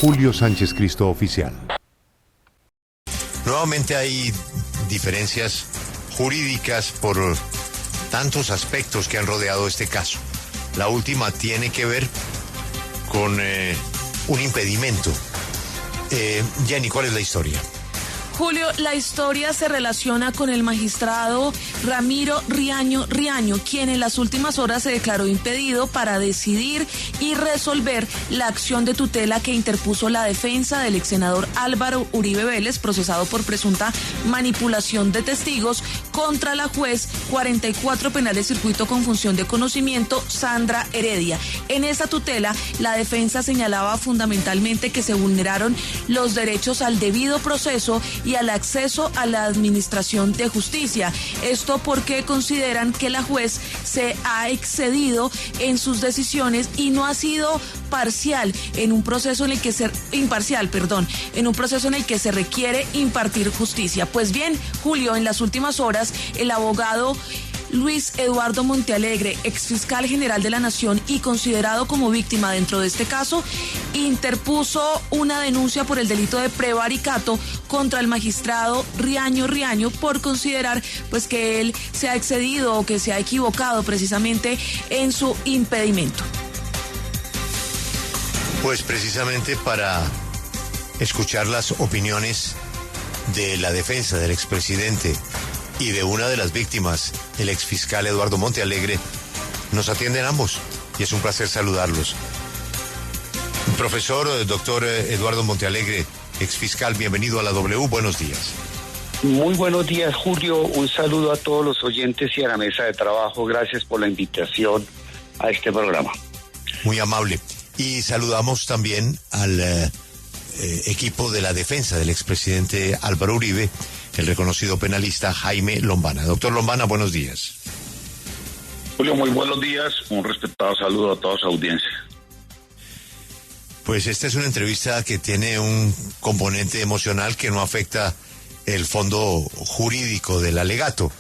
@Julio Sánchez Cristo Oficial. Nuevamente hay diferencias jurídicas por tantos aspectos que han rodeado este caso. La última tiene que ver con un impedimento. Jenny, ¿cuál es la historia? Julio, la historia se relaciona con el magistrado Ramiro Riaño, quien en las últimas horas se declaró impedido para decidir y resolver la acción de tutela que interpuso la defensa del ex senador Álvaro Uribe Vélez, procesado por presunta manipulación de testigos, contra la juez 44 penal de circuito con función de conocimiento, Sandra Heredia. En esa tutela, la defensa señalaba fundamentalmente que se vulneraron los derechos al debido proceso y al acceso a la administración de justicia. Esto porque consideran que la juez se ha excedido en sus decisiones y no ha sido parcial en un proceso en el que en un proceso en el que se requiere impartir justicia. Pues bien, Julio, en las últimas horas, el abogado Luis Eduardo Montealegre, exfiscal general de la Nación y considerado como víctima dentro de este caso, interpuso una denuncia por el delito de prevaricato contra el magistrado Riaño por considerar pues que él se ha excedido o que se ha equivocado precisamente en su impedimento. Pues precisamente para escuchar las opiniones de la defensa del expresidente y de una de las víctimas, el exfiscal Eduardo Montealegre, nos atienden ambos y es un placer saludarlos. Profesor, doctor Eduardo Montealegre, exfiscal, bienvenido a la W, buenos días. Muy buenos días, Julio, un saludo a todos los oyentes y a la mesa de trabajo, gracias por la invitación a este programa. Muy amable. Y saludamos también al equipo de la defensa del expresidente Álvaro Uribe, el reconocido penalista Jaime Lombana. Doctor Lombana, buenos días. Julio, muy buenos días. Un respetado saludo a toda su audiencia. Pues esta es una entrevista que tiene un componente emocional que no afecta el fondo jurídico del alegato,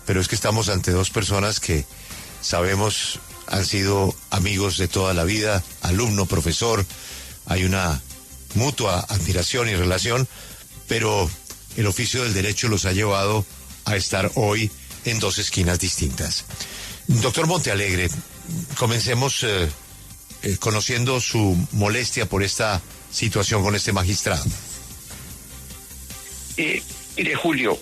pero es que estamos ante dos personas que sabemos han sido amigos de toda la vida, alumno, profesor, hay una mutua admiración y relación, pero el oficio del derecho los ha llevado a estar hoy en dos esquinas distintas. Doctor Montealegre, comencemos conociendo su molestia por esta situación con este magistrado. Mire, Julio,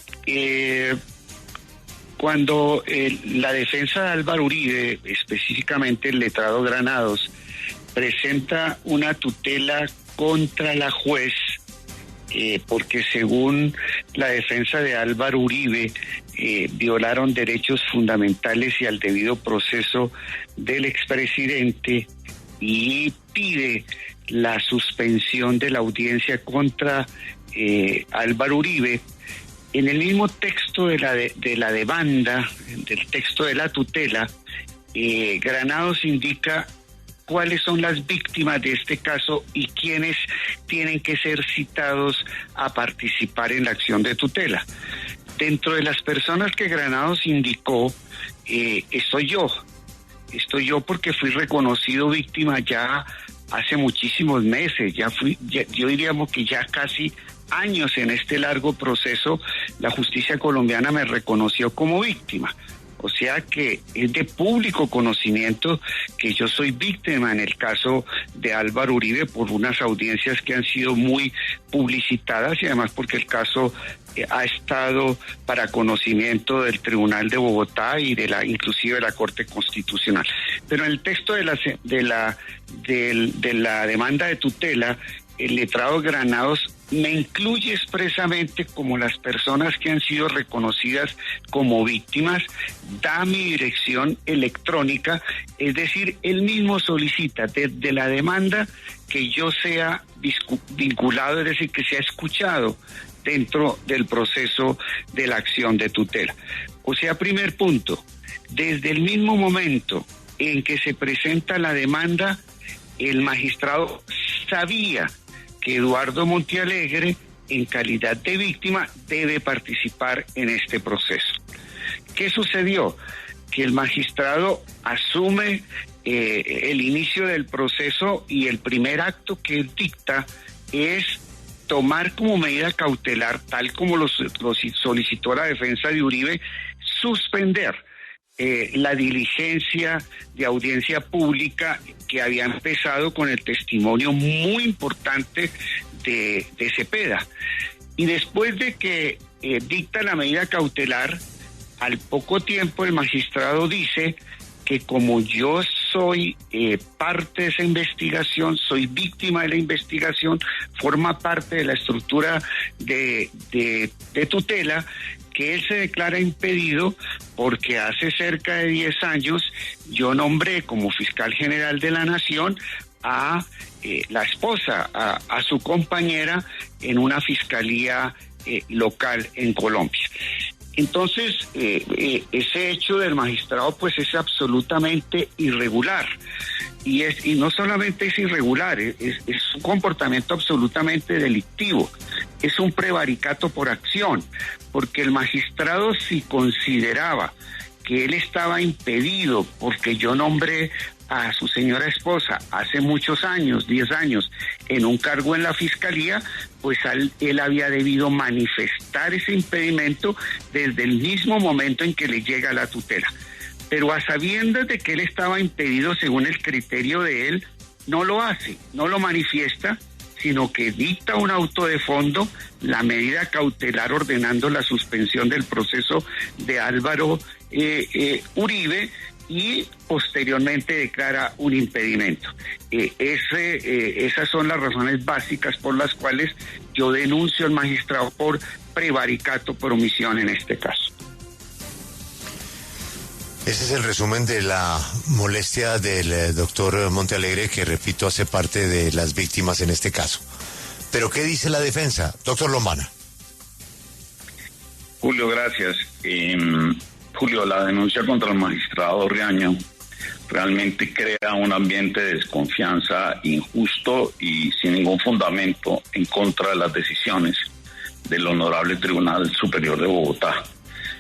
cuando la defensa de Álvaro Uribe, específicamente el letrado Granados, presenta una tutela contra la juez, porque según la defensa de Álvaro Uribe, violaron derechos fundamentales y al debido proceso del expresidente y pide la suspensión de la audiencia contra Álvaro Uribe. En el mismo texto de la demanda, del texto de la tutela, Granados indica cuáles son las víctimas de este caso y quiénes tienen que ser citados a participar en la acción de tutela. Dentro de las personas que Granados indicó, estoy yo porque fui reconocido víctima ya hace muchísimos meses, yo diríamos que ya casi años en este largo proceso, la justicia colombiana me reconoció como víctima. O sea que es de público conocimiento que yo soy víctima en el caso de Álvaro Uribe por unas audiencias que han sido muy publicitadas y además porque el caso ha estado para conocimiento del Tribunal de Bogotá y inclusive de la Corte Constitucional. Pero en el texto de la demanda de tutela, el letrado Granados me incluye expresamente como las personas que han sido reconocidas como víctimas, da mi dirección electrónica, es decir, él mismo solicita desde la demanda que yo sea vinculado, es decir, que sea escuchado dentro del proceso de la acción de tutela. O sea, primer punto, desde el mismo momento en que se presenta la demanda, el magistrado sabía que Eduardo Montealegre, en calidad de víctima, debe participar en este proceso. ¿Qué sucedió? Que el magistrado asume el inicio del proceso y el primer acto que él dicta es tomar como medida cautelar, tal como lo solicitó la defensa de Uribe, suspender la diligencia de audiencia pública que había empezado con el testimonio muy importante de Cepeda. Y después de que dicta la medida cautelar, al poco tiempo el magistrado dice que como yo soy parte de esa investigación, soy víctima de la investigación, forma parte de la estructura de tutela, que él se declara impedido porque hace cerca de 10 años yo nombré como fiscal general de la Nación a la esposa, a su compañera en una fiscalía local en Colombia. Entonces, ese hecho del magistrado pues es absolutamente irregular. Y no solamente es irregular, es un comportamiento absolutamente delictivo. Es un prevaricato por acción, porque el magistrado, si consideraba que él estaba impedido porque yo nombré a su señora esposa hace muchos años, 10 años, en un cargo en la fiscalía, pues él había debido manifestar ese impedimento desde el mismo momento en que le llega la tutela. Pero a sabiendas de que él estaba impedido según el criterio de él, no lo hace, no lo manifiesta, sino que dicta un auto de fondo, la medida cautelar ordenando la suspensión del proceso de Álvaro Uribe, y posteriormente declara un impedimento. Esas son las razones básicas por las cuales yo denuncio al magistrado por prevaricato por omisión en este caso. Ese es el resumen de la molestia del doctor Montealegre, que repito, hace parte de las víctimas en este caso. ¿Pero qué dice la defensa, doctor Lombana? Julio, gracias. Julio, la denuncia contra el magistrado Riaño realmente crea un ambiente de desconfianza injusto y sin ningún fundamento en contra de las decisiones del Honorable Tribunal Superior de Bogotá.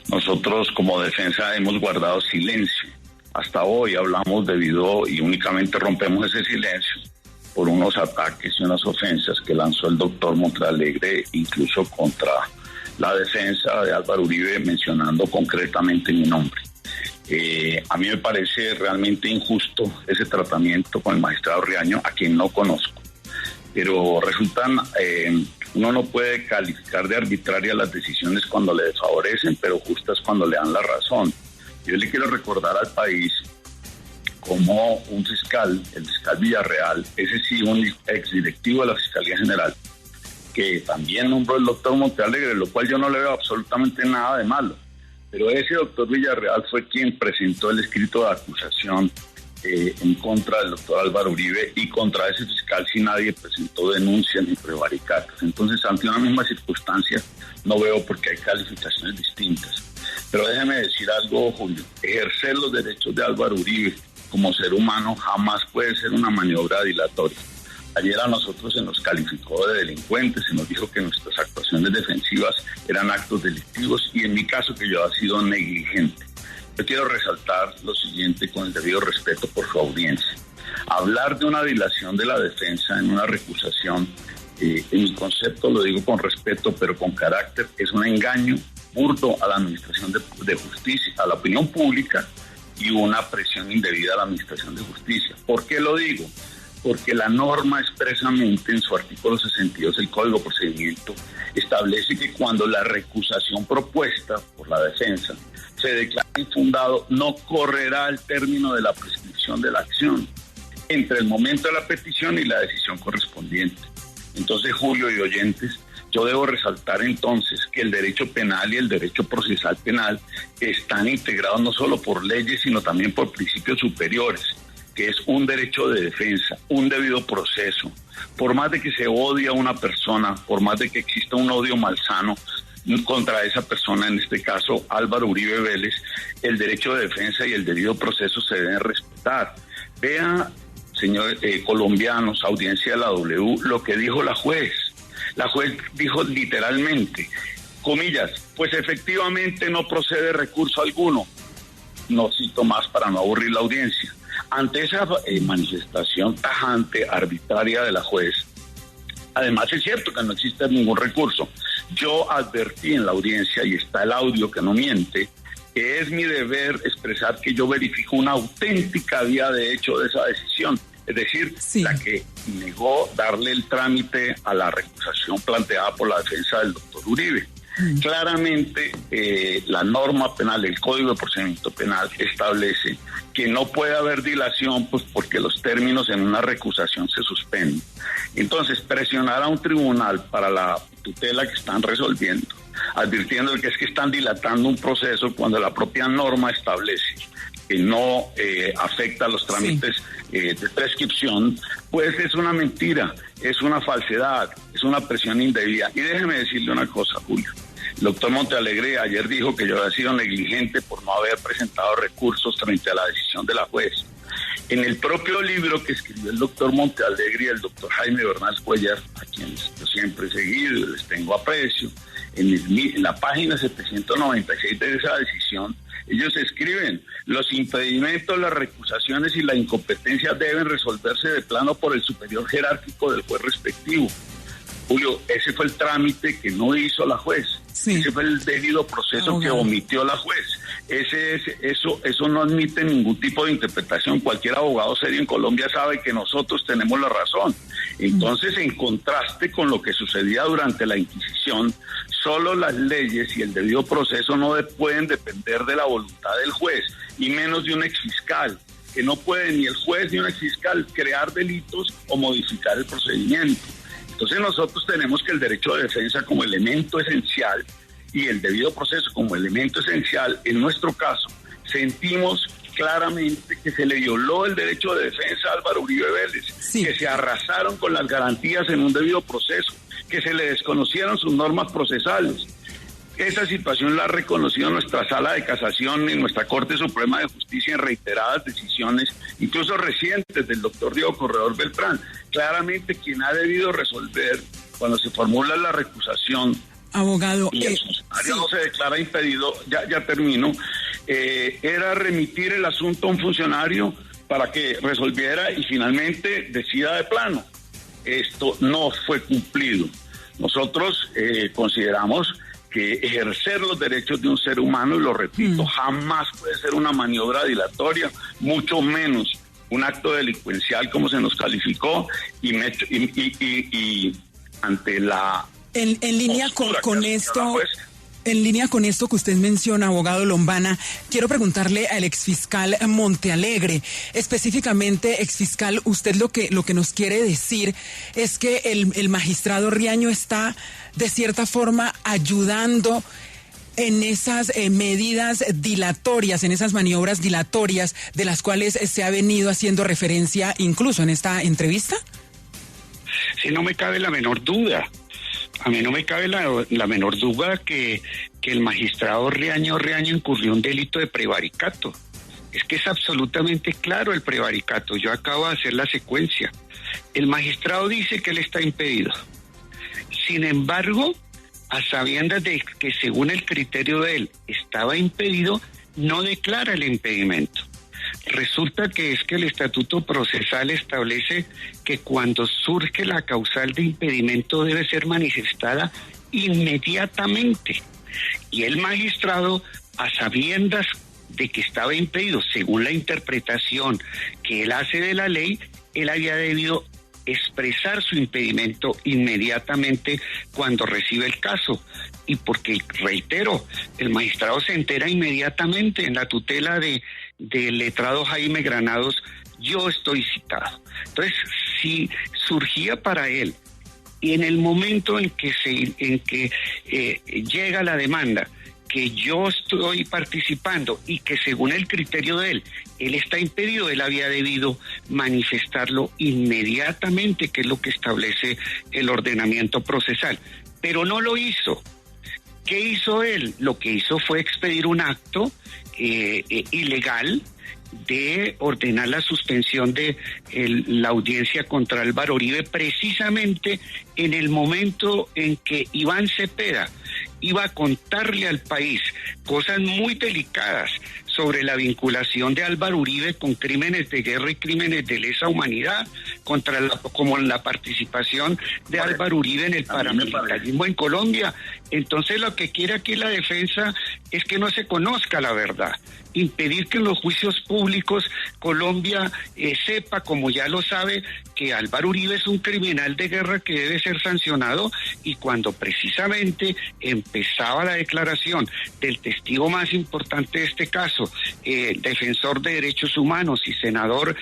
Nosotros como defensa hemos guardado silencio. Hasta hoy hablamos debido y únicamente rompemos ese silencio por unos ataques y unas ofensas que lanzó el doctor Montealegre, incluso contra la defensa de Álvaro Uribe, mencionando concretamente mi nombre. A mí me parece realmente injusto ese tratamiento con el magistrado Riaño, a quien no conozco. Pero uno no puede calificar de arbitraria las decisiones cuando le desfavorecen, pero justas cuando le dan la razón. Yo le quiero recordar al país como un fiscal, el fiscal Villarreal, ese sí, un exdirectivo de la Fiscalía General, que también nombró el doctor Montealegre, lo cual yo no le veo absolutamente nada de malo. Pero ese doctor Villarreal fue quien presentó el escrito de acusación en contra del doctor Álvaro Uribe, y contra ese fiscal si nadie presentó denuncias ni prevaricatos. Entonces, ante una misma circunstancia, no veo por qué hay calificaciones distintas. Pero déjeme decir algo, Julio. Ejercer los derechos de Álvaro Uribe como ser humano jamás puede ser una maniobra dilatoria. Ayer a nosotros se nos calificó de delincuentes, se nos dijo que nuestras actuaciones defensivas eran actos delictivos, y en mi caso que yo he sido negligente. Yo quiero resaltar lo siguiente con el debido respeto por su audiencia. Hablar de una dilación de la defensa en una recusación, en mi concepto, lo digo con respeto pero con carácter, es un engaño burdo a la administración de justicia, a la opinión pública, y una presión indebida a la administración de justicia. ¿Por qué lo digo? Porque la norma expresamente en su artículo 62 del Código de Procedimiento establece que cuando la recusación propuesta por la defensa se declara infundado, no correrá el término de la prescripción de la acción entre el momento de la petición y la decisión correspondiente. Entonces, Julio y oyentes, yo debo resaltar entonces que el derecho penal y el derecho procesal penal están integrados no solo por leyes, sino también por principios superiores, que es un derecho de defensa, un debido proceso. Por más de que se odie a una persona, por más de que exista un odio malsano contra esa persona, en este caso Álvaro Uribe Vélez, el derecho de defensa y el debido proceso se deben respetar. Vea, señores colombianos, audiencia de la W, lo que dijo la juez. La juez dijo literalmente, comillas, pues efectivamente no procede recurso alguno. No cito más para no aburrir la audiencia. ante esa manifestación tajante, arbitraria de la juez, además es cierto que no existe ningún recurso. Yo advertí en la audiencia, y está el audio que no miente, que es mi deber expresar que yo verifico una auténtica vía de hecho de esa decisión, es decir, la que negó darle el trámite a la recusación planteada por la defensa del doctor Uribe. Claramente la norma penal, el Código de Procedimiento Penal establece que no puede haber dilación, pues porque los términos en una recusación se suspenden. Entonces, presionar a un tribunal para la tutela que están resolviendo, advirtiendo que es que están dilatando un proceso cuando la propia norma establece que no afecta a los trámites de prescripción, pues es una mentira, es una falsedad, es una presión indebida. Y déjeme decirle una cosa, Julio. El doctor Montealegre ayer dijo que yo había sido negligente por no haber presentado recursos frente a la decisión de la juez. En el propio libro que escribió el doctor Montealegre y el doctor Jaime Bernal Cuellar, a quienes yo siempre he seguido y les tengo aprecio, en la página 796 de esa decisión, ellos escriben: los impedimentos, las recusaciones y la incompetencia deben resolverse de plano por el superior jerárquico del juez respectivo. Julio, ese fue el trámite que no hizo la juez. Ese fue el debido proceso que omitió la juez. Eso no admite ningún tipo de interpretación. Cualquier abogado serio en Colombia sabe que nosotros tenemos la razón. Entonces, en contraste con lo que sucedía durante la Inquisición, solo las leyes y el debido proceso no pueden depender de la voluntad del juez, y menos de un exfiscal, que no puede ni el juez ni un exfiscal crear delitos o modificar el procedimiento. Entonces nosotros tenemos que el derecho de defensa como elemento esencial y el debido proceso como elemento esencial. En nuestro caso, sentimos claramente que se le violó el derecho de defensa a Álvaro Uribe Vélez, que se arrasaron con las garantías en un debido proceso, que se le desconocieron sus normas procesales. Esa situación la ha reconocido nuestra Sala de Casación y nuestra Corte Suprema de Justicia en reiteradas decisiones, incluso recientes, del doctor Diego Corredor Beltrán. Claramente quien ha debido resolver cuando se formula la recusación, abogado, y el funcionario no se declara impedido, ya termino, era remitir el asunto a un funcionario para que resolviera y finalmente decida de plano. Esto no fue cumplido. Nosotros consideramos que ejercer los derechos de un ser humano, y lo repito, jamás puede ser una maniobra dilatoria, mucho menos un acto delincuencial como se nos calificó, y ante la... En línea con esto... En línea con esto que usted menciona, abogado Lombana, quiero preguntarle al exfiscal Montealegre, específicamente, exfiscal, usted lo que nos quiere decir es que el magistrado Riaño está de cierta forma ayudando en esas medidas dilatorias, en esas maniobras dilatorias de las cuales se ha venido haciendo referencia incluso en esta entrevista. Sí, no me cabe la menor duda. A mí no me cabe la menor duda que el magistrado Riaño incurrió un delito de prevaricato. Es que es absolutamente claro el prevaricato. Yo acabo de hacer la secuencia. El magistrado dice que él está impedido. Sin embargo, a sabiendas de que según el criterio de él estaba impedido, no declara el impedimento. Resulta que es que el estatuto procesal establece que cuando surge la causal de impedimento debe ser manifestada inmediatamente. Y el magistrado, a sabiendas de que estaba impedido, según la interpretación que él hace de la ley, él había debido expresar su impedimento inmediatamente cuando recibe el caso. Y porque, reitero, el magistrado se entera inmediatamente en la tutela del letrado Jaime Granados, yo estoy citado. Entonces, si surgía para él, y en el momento en que llega la demanda, que yo estoy participando y que según el criterio de él está impedido, él había debido manifestarlo inmediatamente, que es lo que establece el ordenamiento procesal. Pero no lo hizo. ¿Qué hizo él? Lo que hizo fue expedir un acto ilegal de ordenar la suspensión de la audiencia contra Álvaro Uribe, precisamente en el momento en que Iván Cepeda iba a contarle al país cosas muy delicadas sobre la vinculación de Álvaro Uribe con crímenes de guerra y crímenes de lesa humanidad, como la participación de Álvaro Uribe en el paramilitarismo en Colombia. Entonces lo que quiere aquí la defensa es que no se conozca la verdad, impedir que en los juicios públicos Colombia sepa, como ya lo sabe, que Álvaro Uribe es un criminal de guerra que debe ser sancionado, y cuando precisamente empezaba la declaración del testigo más importante de este caso, defensor de derechos humanos y senador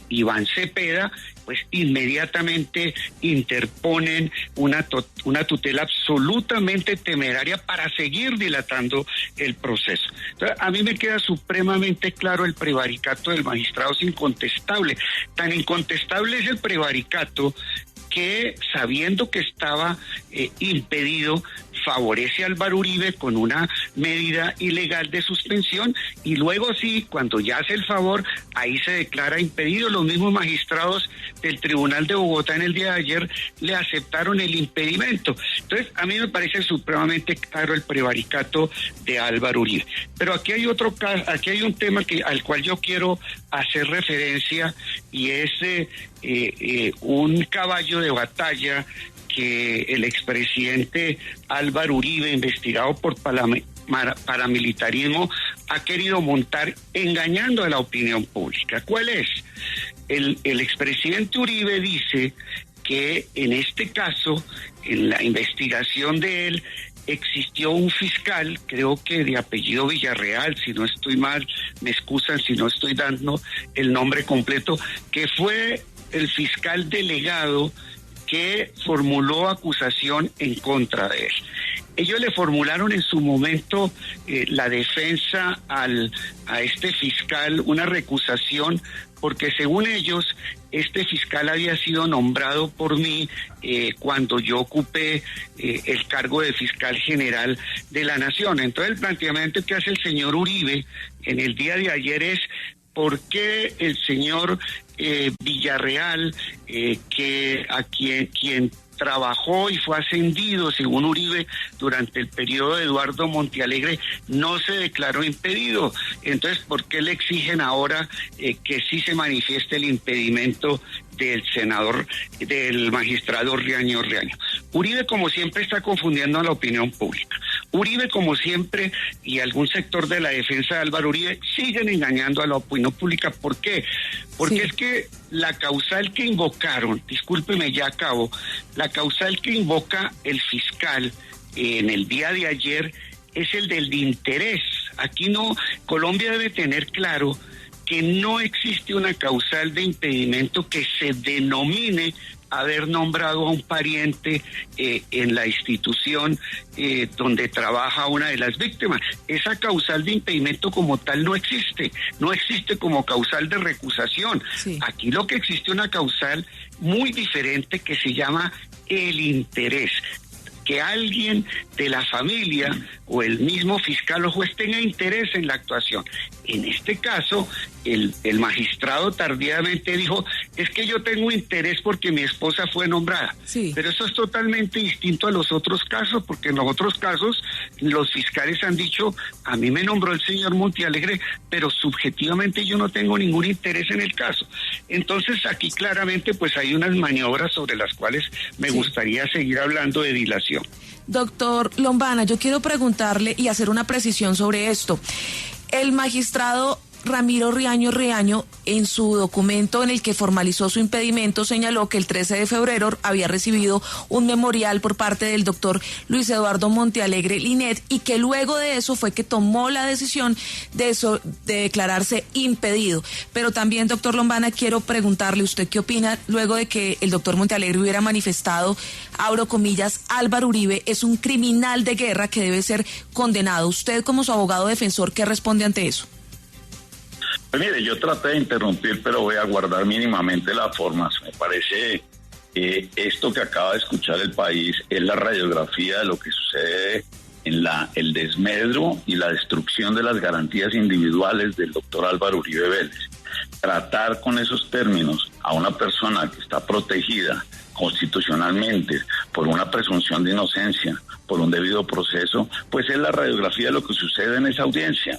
Iván Cepeda, pues inmediatamente interponen una tutela absolutamente temeraria para seguir dilatando el proceso. Entonces, a mí me queda supremamente claro el prevaricato del magistrado, es incontestable. Tan incontestable es el prevaricato que, sabiendo que estaba impedido, favorece a Álvaro Uribe con una medida ilegal de suspensión, y luego sí, cuando ya hace el favor, ahí se declara impedido. Los mismos magistrados del Tribunal de Bogotá en el día de ayer le aceptaron el impedimento. Entonces, a mí me parece supremamente claro el prevaricato de Álvaro Uribe. Pero aquí hay otro caso, aquí hay un tema al cual yo quiero hacer referencia, y es un caballo de batalla que el expresidente Álvaro Uribe, investigado por paramilitarismo, ha querido montar engañando a la opinión pública. ¿Cuál es? El expresidente Uribe dice que en este caso, en la investigación de él, existió un fiscal, creo que de apellido Villarreal, si no estoy mal, me excusan si no estoy dando el nombre completo, que fue el fiscal delegado que formuló acusación en contra de él. Ellos le formularon en su momento la defensa a este fiscal una recusación, porque según ellos, este fiscal había sido nombrado por mí cuando yo ocupé el cargo de fiscal general de la Nación. Entonces el planteamiento que hace el señor Uribe en el día de ayer es: ¿por qué el señor Villarreal, quien trabajó y fue ascendido, según Uribe, durante el periodo de Eduardo Montealegre, no se declaró impedido? Entonces, ¿por qué le exigen ahora que sí se manifieste el impedimento del magistrado Riaño? Uribe, como siempre, está confundiendo a la opinión pública. Uribe, como siempre, y algún sector de la defensa de Álvaro Uribe siguen engañando a la opinión pública. ¿Por qué? Porque es que la causal que invocaron, discúlpeme, ya acabo, la causal que invoca el fiscal en el día de ayer es el del interés. Aquí no, Colombia debe tener claro que no existe una causal de impedimento que se denomine haber nombrado a un pariente en la institución donde trabaja una de las víctimas. Esa causal de impedimento como tal no existe como causal de recusación. Sí. Aquí lo que existe es una causal muy diferente que se llama el interés. Que alguien de la familia o el mismo fiscal o juez tenga interés en la actuación. En este caso, el magistrado tardíamente dijo: es que yo tengo interés porque mi esposa fue nombrada. Sí. Pero eso es totalmente distinto a los otros casos, porque en los otros casos los fiscales han dicho: a mí me nombró el señor Montealegre, pero subjetivamente yo no tengo ningún interés en el caso. Entonces aquí claramente pues hay unas maniobras sobre las cuales me gustaría seguir hablando de dilación. Doctor Lombana, yo quiero preguntarle y hacer una precisión sobre esto. El magistrado Ramiro Riaño, en su documento en el que formalizó su impedimento, señaló que el 13 de febrero había recibido un memorial por parte del doctor Luis Eduardo Montealegre Linet, y que luego de eso fue que tomó la decisión de declararse impedido. Pero también, doctor Lombana, quiero preguntarle, ¿usted qué opina luego de que el doctor Montealegre hubiera manifestado, abro comillas, Álvaro Uribe es un criminal de guerra que debe ser condenado? Usted, como su abogado defensor, ¿qué responde ante eso? Pues mire, yo traté de interrumpir, pero voy a guardar mínimamente las formas. Me parece que esto que acaba de escuchar el país es la radiografía de lo que sucede en el desmedro y la destrucción de las garantías individuales del doctor Álvaro Uribe Vélez. Tratar con esos términos a una persona que está protegida constitucionalmente por una presunción de inocencia, por un debido proceso, pues es la radiografía de lo que sucede en esa audiencia.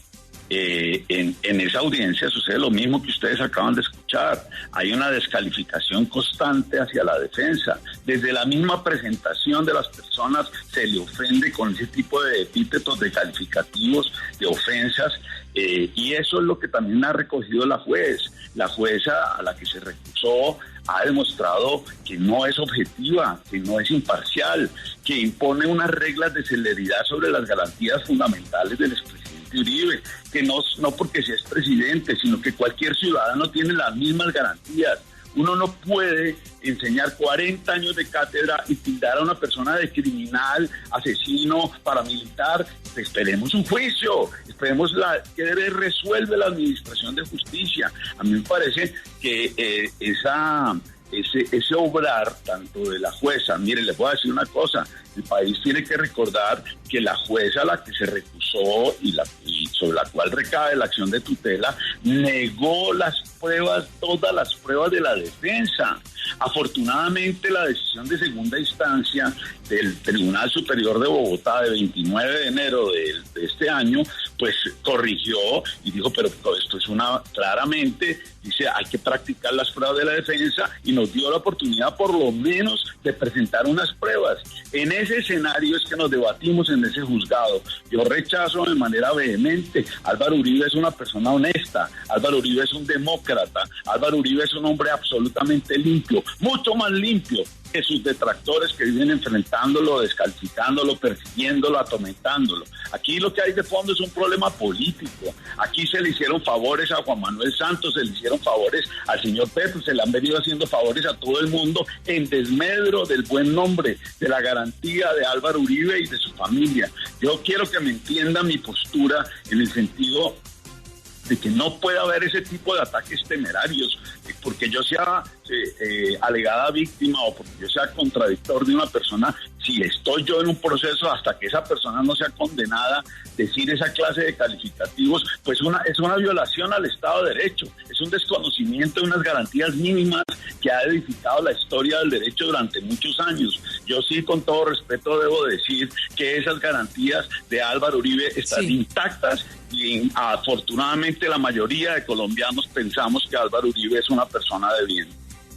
en esa audiencia sucede lo mismo que ustedes acaban de escuchar. Hay una descalificación constante hacia la defensa. Desde la misma presentación de las personas se le ofende con ese tipo de epítetos, de calificativos, de ofensas, y eso es lo que también ha recogido la juez. La jueza a la que se recusó ha demostrado que no es objetiva, que no es imparcial, que impone unas reglas de celeridad sobre las garantías fundamentales del expresidente Uribe, que no porque sea presidente, sino que cualquier ciudadano tiene las mismas garantías. Uno no puede enseñar 40 años de cátedra y tildar a una persona de criminal, asesino, paramilitar. Esperemos un juicio, esperemos que resuelve la Administración de Justicia. A mí me parece que ese obrar tanto de la jueza, mire, les voy a decir una cosa, el país tiene que recordar que la jueza a la que se recusó y sobre la cual recae la acción de tutela, negó las pruebas, todas las pruebas de la defensa. Afortunadamente la decisión de segunda instancia del Tribunal Superior de Bogotá de 29 de enero de este año, pues corrigió y dijo, pero esto es claramente, dice, hay que practicar las pruebas de la defensa, y nos dio la oportunidad por lo menos de presentar unas pruebas. En ese escenario es que nos debatimos en ese juzgado. Yo rechazo de manera vehemente. Álvaro Uribe es una persona honesta, Álvaro Uribe es un demócrata, Álvaro Uribe es un hombre absolutamente limpio, mucho más limpio que sus detractores que viven enfrentándolo, descalificándolo, persiguiéndolo, atormentándolo. Aquí lo que hay de fondo es un problema político. Aquí se le hicieron favores a Juan Manuel Santos, se le hicieron favores al señor Petro, se le han venido haciendo favores a todo el mundo en desmedro del buen nombre, de la garantía de Álvaro Uribe y de su familia. Yo quiero que me entiendan mi postura en el sentido de que no puede haber ese tipo de ataques temerarios, porque yo sea alegada víctima o porque yo sea contradictor de una persona. Si estoy yo en un proceso hasta que esa persona no sea condenada, decir esa clase de calificativos, pues es una violación al Estado de Derecho, es un desconocimiento de unas garantías mínimas que ha edificado la historia del derecho durante muchos años. Yo sí, con todo respeto, debo decir que esas garantías de Álvaro Uribe están intactas, y afortunadamente la mayoría de colombianos pensamos que Álvaro Uribe es una persona de bien.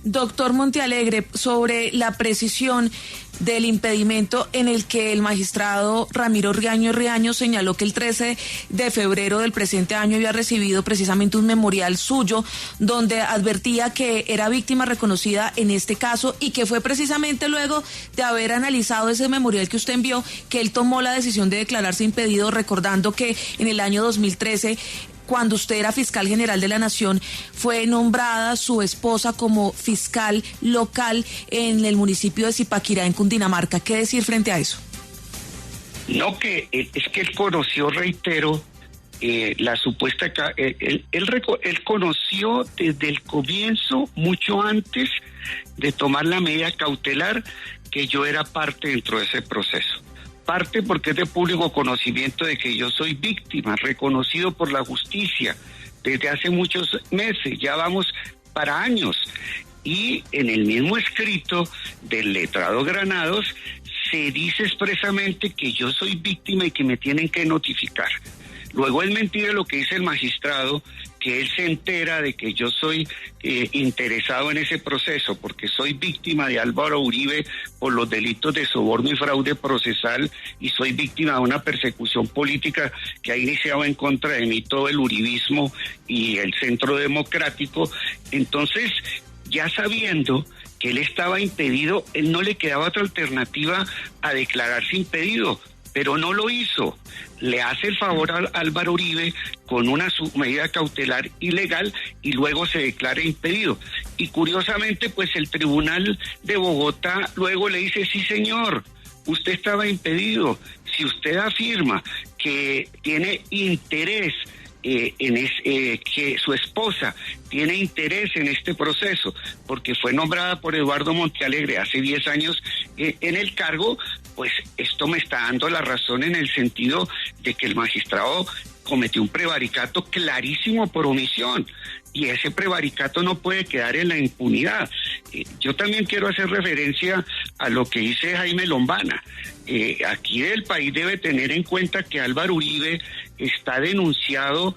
Doctor Montealegre, sobre la precisión del impedimento en el que el magistrado Ramiro Riaño señaló que el 13 de febrero del presente año había recibido precisamente un memorial suyo donde advertía que era víctima reconocida en este caso, y que fue precisamente luego de haber analizado ese memorial que usted envió que él tomó la decisión de declararse impedido, recordando que en el año 2013, cuando usted era fiscal general de la Nación, fue nombrada su esposa como fiscal local en el municipio de Zipaquirá, en Cundinamarca. ¿Qué decir frente a eso? No, que es que él conoció, reitero, la supuesta... Él conoció desde el comienzo, mucho antes de tomar la medida cautelar, que yo era parte dentro de ese proceso. Parte porque es de público conocimiento de que yo soy víctima, reconocido por la justicia desde hace muchos meses, ya vamos para años. Y en el mismo escrito del letrado Granados se dice expresamente que yo soy víctima y que me tienen que notificar. Luego es mentira lo que dice el magistrado, que él se entera de que yo soy interesado en ese proceso, porque soy víctima de Álvaro Uribe por los delitos de soborno y fraude procesal, y soy víctima de una persecución política que ha iniciado en contra de mí todo el uribismo y el Centro Democrático. Entonces, ya sabiendo que él estaba impedido, él no le quedaba otra alternativa a declararse impedido, pero no lo hizo. Le hace el favor a Álvaro Uribe con una medida cautelar ilegal y luego se declara impedido. Y curiosamente, pues el Tribunal de Bogotá luego le dice, sí señor, usted estaba impedido. Si usted afirma que tiene interés que su esposa tiene interés en este proceso, porque fue nombrada por Eduardo Montealegre hace 10 años en el cargo, pues esto me está dando la razón en el sentido de que el magistrado cometió un prevaricato clarísimo por omisión, y ese prevaricato no puede quedar en la impunidad. Yo también quiero hacer referencia a lo que dice Jaime Lombana. Aquí el país debe tener en cuenta que Álvaro Uribe está denunciado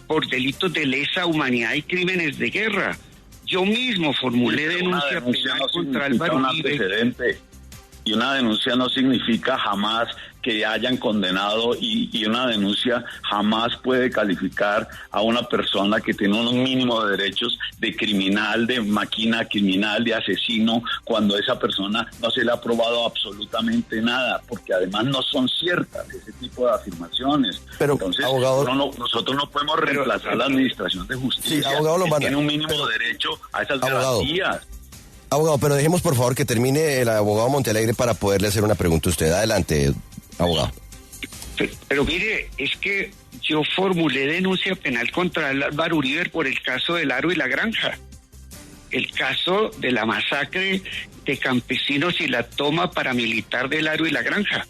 por delitos de lesa humanidad y crímenes de guerra. Yo mismo formulé denuncia penal contra Álvaro Uribe. Y una denuncia no significa jamás que hayan condenado, y una denuncia jamás puede calificar a una persona que tiene un mínimo de derechos de criminal, de máquina criminal, de asesino, cuando esa persona no se le ha probado absolutamente nada, porque además no son ciertas ese tipo de afirmaciones. Pero, entonces, abogado, nosotros no podemos reemplazar la administración de justicia. Sí, abogado Lombana, tiene un mínimo derecho a esas garantías. Abogado, pero dejemos por favor que termine el abogado Montealegre para poderle hacer una pregunta a usted. Adelante, abogado. Pero mire, es que yo formulé denuncia penal contra Álvaro Uribe por el caso del Aro y la Granja, el caso de la masacre de campesinos y la toma paramilitar del Aro y la Granja.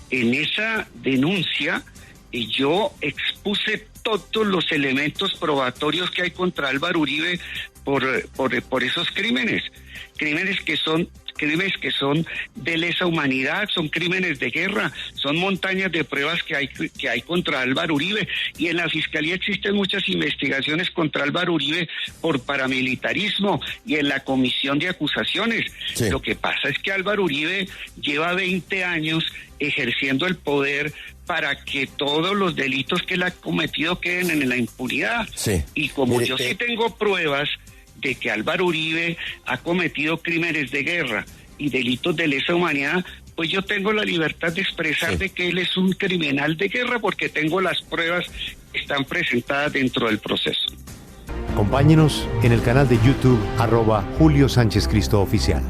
En esa denuncia yo expuse todos los elementos probatorios que hay contra Álvaro Uribe por esos crímenes que son de lesa humanidad, son crímenes de guerra, son montañas de pruebas que hay contra Álvaro Uribe, y en la Fiscalía existen muchas investigaciones contra Álvaro Uribe por paramilitarismo y en la comisión de acusaciones. Sí. Lo que pasa es que Álvaro Uribe lleva 20 años ejerciendo el poder para que todos los delitos que él ha cometido queden en la impunidad. Sí. Y como yo sí tengo pruebas de que Álvaro Uribe ha cometido crímenes de guerra y delitos de lesa humanidad, pues yo tengo la libertad de expresar de que él es un criminal de guerra, porque tengo las pruebas que están presentadas dentro del proceso. Acompáñenos en el canal de YouTube @Julio Sánchez Cristo Oficial.